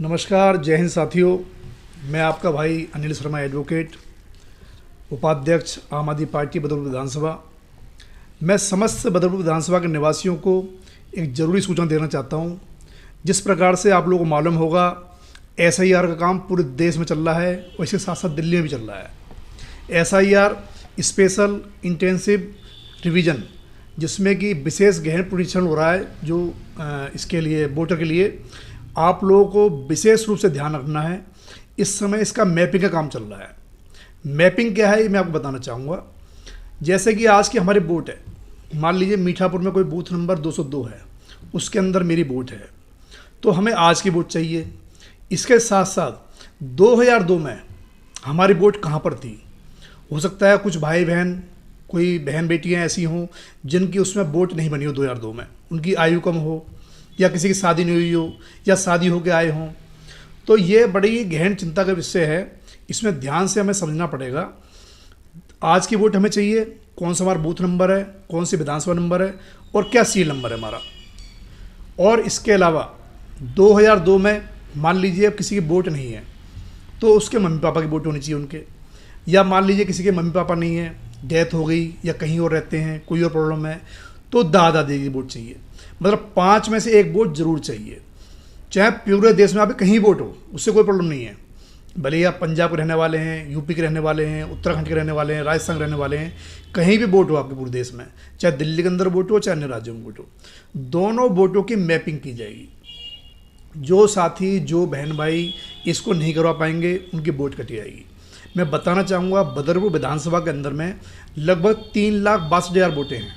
नमस्कार, जय हिंद साथियों। मैं आपका भाई अनिल शर्मा एडवोकेट, उपाध्यक्ष आम आदमी पार्टी बदरपुर विधानसभा। मैं समस्त बदरपुर विधानसभा के निवासियों को एक ज़रूरी सूचना देना चाहता हूं। जिस प्रकार से आप लोगों को मालूम होगा, SIR का काम पूरे देश में चल रहा है और इसके साथ साथ दिल्ली में भी चल रहा है। SIR स्पेशल इंटेंसिव रिवीजन, जिसमें कि विशेष गहन पुनरीक्षण हो रहा है। जो इसके लिए वोटर के लिए आप लोगों को विशेष रूप से ध्यान रखना है। इस समय इसका मैपिंग का काम चल रहा है। मैपिंग क्या है ये मैं आपको बताना चाहूँगा। जैसे कि आज की हमारी वोट है, मान लीजिए मीठापुर में कोई बूथ नंबर 202 है, उसके अंदर मेरी वोट है, तो हमें आज की वोट चाहिए। इसके साथ साथ 2002 में हमारी वोट कहाँ पर थी। हो सकता है कुछ भाई बहन, कोई बहन बेटियाँ ऐसी हों जिनकी उसमें वोट नहीं बनी हो 2002 में, उनकी आयु कम हो या किसी की शादी नहीं हुई हो या शादी होकर आए हों, तो ये बड़ी गहन चिंता का विषय है। इसमें ध्यान से हमें समझना पड़ेगा। आज की वोट हमें चाहिए, कौन सा हमारा बूथ नंबर है, कौन सी विधानसभा नंबर है और क्या सील नंबर है हमारा। और इसके अलावा 2002 में मान लीजिए अब किसी की वोट नहीं है तो उसके मम्मी पापा की वोट होनी चाहिए उनके, या मान लीजिए किसी के मम्मी पापा नहीं है, डेथ हो गई या कहीं और रहते हैं, कोई और प्रॉब्लम है, तो दादा दादी की वोट चाहिए। मतलब 5 में से एक वोट जरूर चाहिए। चाहे पूरे देश में आप कहीं वोट हो, उससे कोई प्रॉब्लम नहीं है। भले ही आप पंजाब के रहने वाले हैं, यूपी के रहने वाले हैं, उत्तराखंड के रहने वाले हैं, राजस्थान के रहने वाले हैं, कहीं भी वोट हो आपके पूरे देश में, चाहे दिल्ली के अंदर वोट हो चाहे अन्य राज्यों में वोट हो, दोनों वोटों की मैपिंग की जाएगी। जो साथी, जो बहन भाई इसको नहीं करवा पाएंगे उनकी वोट कटी जाएगी। मैं बताना चाहूँगा, बदरपुर विधानसभा के अंदर में लगभग 3,62,000 वोटें हैं।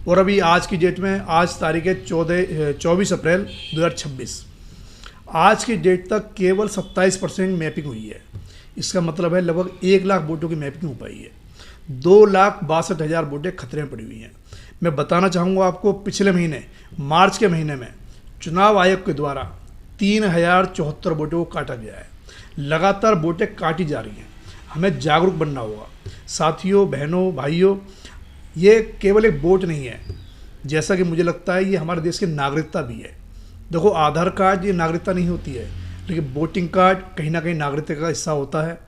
और अभी आज की डेट में, आज तारीख है 24 अप्रैल 2026, आज की डेट तक केवल 27% मैपिंग हुई है। इसका मतलब है लगभग 1 लाख वोटों की मैपिंग हो पाई है। 2,62,000 वोटें खतरे में पड़ी हुई हैं। मैं बताना चाहूँगा आपको, पिछले महीने मार्च के महीने में चुनाव आयोग के द्वारा 3,074 वोटों को काटा गया है। लगातार वोटें काटी जा रही हैं। हमें जागरूक बनना होगा साथियों, बहनों, भाइयों। ये केवल एक वोट नहीं है, जैसा कि मुझे लगता है ये हमारे देश की नागरिकता भी है। देखो, आधार कार्ड ये नागरिकता नहीं होती है, लेकिन वोटिंग कार्ड कहीं ना कहीं नागरिकता का हिस्सा होता है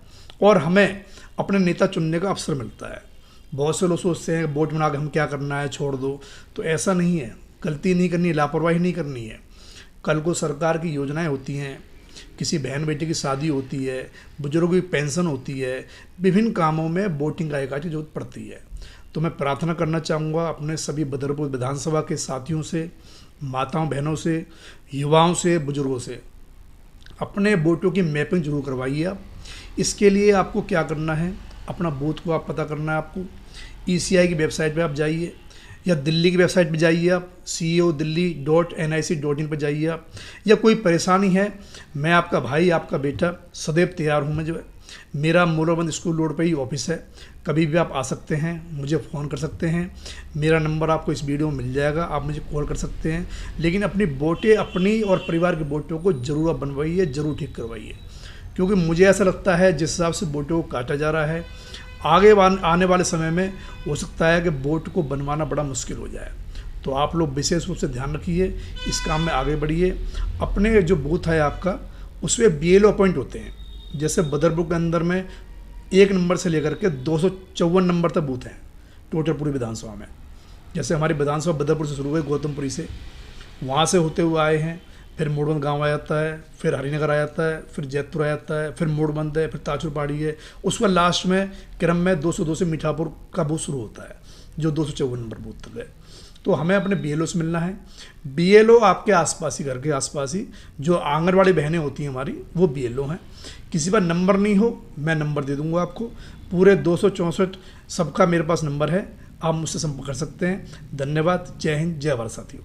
और हमें अपने नेता चुनने का अवसर मिलता है। बहुत से लोग सोचते हैं वोट बना के हम क्या करना है, छोड़ दो, तो ऐसा नहीं है। गलती नहीं करनी, लापरवाही नहीं करनी है। कल को सरकार की योजनाएँ होती हैं, किसी बहन बेटे की शादी होती है, बुजुर्गों की पेंशन होती है, विभिन्न कामों में वोटिंग आई कार्ड की जरूरत पड़ती है। तो मैं प्रार्थना करना चाहूँगा अपने सभी बदरपुर विधानसभा के साथियों से, माताओं बहनों से, युवाओं से, बुजुर्गों से, अपने वोटों की मैपिंग जरूर करवाइए आप। इसके लिए आपको क्या करना है, अपना बूथ को आप पता करना है। आपको ECI की वेबसाइट पे आप जाइए या दिल्ली की वेबसाइट पे जाइए, आप ceodilli.nic.in पर जाइए आप। या कोई परेशानी है, मैं आपका भाई, आपका बेटा सदैव तैयार हूँ। मैं जो है, मेरा मोराबंद स्कूल रोड पे ही ऑफिस है। कभी भी आप आ सकते हैं, मुझे फ़ोन कर सकते हैं। मेरा नंबर आपको इस वीडियो में मिल जाएगा, आप मुझे कॉल कर सकते हैं। लेकिन अपनी वोटें, अपनी और परिवार की वोटों को ज़रूर आप बनवाइए, ज़रूर ठीक करवाइए। क्योंकि मुझे ऐसा लगता है जिस हिसाब से वोटों को काटा जा रहा है, आगे आने वाले समय में हो सकता है कि वोट को बनवाना बड़ा मुश्किल हो जाए। तो आप लोग विशेष रूप से ध्यान रखिए, इस काम में आगे बढ़िए। अपने जो बूथ है आपका, उसमें BLO अपॉइंट होते हैं। जैसे बदरपुर के अंदर में 1 नंबर से लेकर के 254 नंबर तक बूथ हैं टोटल पूरी विधानसभा में। जैसे हमारी विधानसभा बदरपुर से शुरू हुई, गौतमपुरी से, वहाँ से होते हुए आए हैं, फिर मोड़बंद गांव आ जाता है, फिर हरिनगर आ जाता है, फिर जैतपुर आ जाता है, फिर मोड़बंद है, फिर ताचुर पहाड़ी है। उसके लास्ट में क्रम में 202 से मीठापुर का बूथ शुरू होता है, जो 254 नंबर बूथ तक है। तो हमें अपने BLO से मिलना है। BLO आपके आसपास ही, घर के आसपास ही जो आंगनवाड़ी बहनें होती हैं हमारी, वो BLO हैं। किसी पर नंबर नहीं हो, मैं नंबर दे दूंगा आपको। पूरे 264 सबका मेरे पास नंबर है, आप मुझसे संपर्क कर सकते हैं। धन्यवाद। जय हिंद, जय भारत साथियों।